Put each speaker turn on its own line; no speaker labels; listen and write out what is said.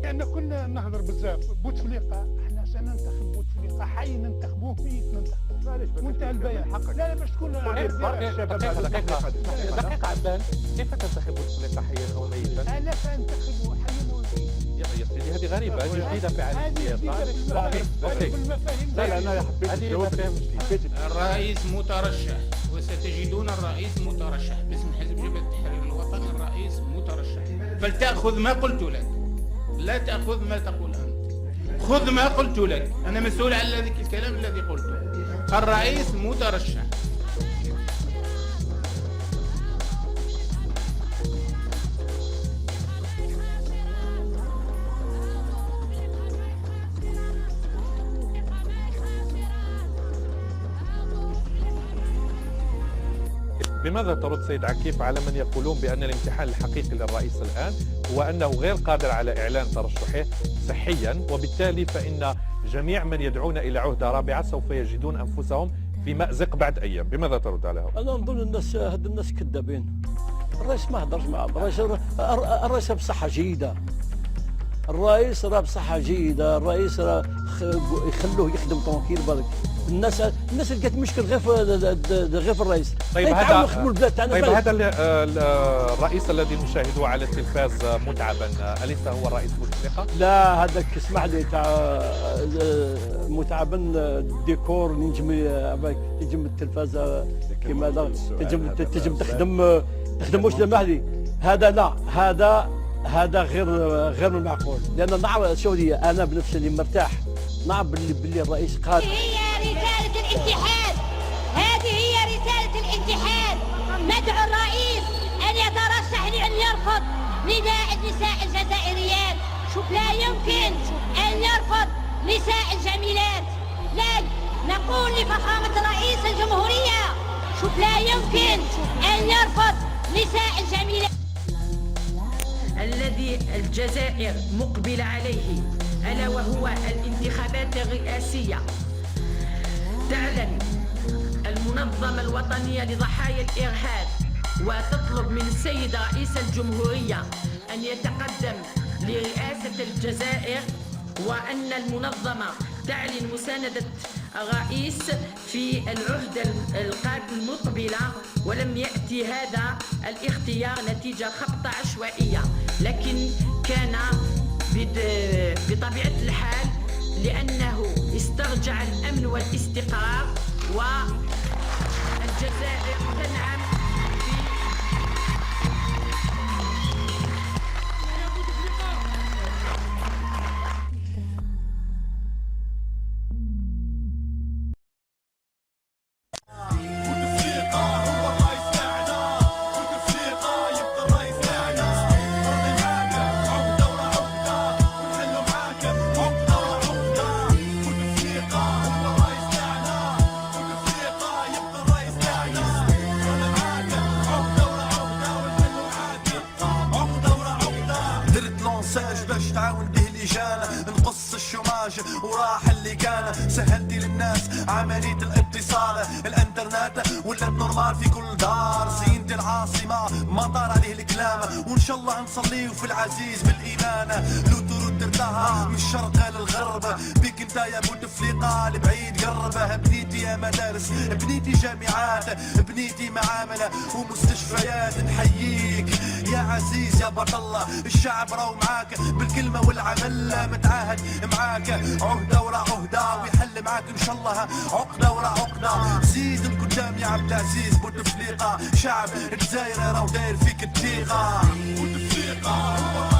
لان كنا نهضر بزاف بوتفليقه، احنا سننتخب بوتفليقه حي ننتخبوه فيه ننتخبوه وانتهى البيان. لا لا باش تكون
دقيقة عبان، كيف تنتخب بوتفليقه حيا او ميتا؟
انا سانتخبه حيا وميتا.
يا سيدي هذه غريبة، هذه جديدة في عالم السياسة.
لا
أنا حبيت المفاهيم جديدة.
الرئيس مترشح وستجدون الرئيس مترشح باسم حزب جبهة التحرير الوطني. الرئيس مترشح، فلتأخذ ما قلت لك، لا تأخذ ما تقول أنت، خذ ما قلت لك. أنا مسؤول عن ذلك الكلام الذي قلته. الرئيس مترشح.
بماذا ترد سيد عكيف على من يقولون بأن الامتحان الحقيقي للرئيس الآن هو أنه غير قادر على إعلان ترشحه صحيا، وبالتالي فإن جميع من يدعون إلى عهدة رابعة سوف يجدون أنفسهم في مأزق بعد أيام؟ بماذا ترد على هذا؟
أنا نظن الناس هاد الناس كذابين. الرئيس ما هضرش معه، الرئيس بصحة جيدة. الرئيس راه بصحة جيدة، الرئيس راه يخلوه يخدم تونكيل برك. الناس لقات مشكل غير في الرئيس.
طيب هذا الرئيس الذي نشاهده على التلفاز متعبا، أليس هو الرئيس بوتفليقه؟
لا، هذاك اسمح لي تاع متعبا الديكور نجم التلفاز كيما هذا تنجم تخدم واش المهدي. هذا لا، هذا غير من المعقول. لان نعرف شو هي، انا بنفسي اللي مرتاح نعرف باللي الرئيس قادر.
رسالة الامتحان، هذه هي رسالة الامتحان. ندعو الرئيس أن يترشح لأن يرفض نداء النساء الجزائريات. لا يمكن أن يرفض نساء الجميلات. لا نقول لفخامة رئيس الجمهورية، لا يمكن أن يرفض نساء الجميلات.
الذي الجزائر مقبل عليه ألا وهو الانتخابات الرئاسية. تعلن المنظمة الوطنية لضحايا الإرهاب وتطلب من السيد رئيس الجمهورية أن يتقدم لرئاسة الجزائر، وأن المنظمة تعلن مساندة الرئيس في العهدة المقبلة. ولم يأتي هذا الاختيار نتيجة خبطة عشوائية، لكن كان بطبيعة الحال لأنه استرجع الأمن والاستقرار، والجزائر تنعم
باش تعاون به لجان نقص الشماج وراح اللي كان. سهلتي للناس عملية الاتصال، الانترنت ولا النورمال في كل دار. زينة العاصمة مطار عليه الكلام، وان شاء الله نصليو في العزيز بالايمان. لو ترد ارتاها من الشرق للغرب، بيك انت يا بوتفليقه البعيد قربه. بنيتي يا مدارس، بنيتي جامعات، بنيتي معامل ومستشفيات. نحييك يا عزيز يا بطل الله، الشعب راهو معاك بالكلمة والعمل. متعاهد معاك عهدة ورا عهدة، ويحل معاك ان شاء الله عقدة ورا عقدة. زيد القدام يا عبد العزيز بوتفليقة، شعب الجزائر راهو داير فيك الدقيقة. بوتفليقة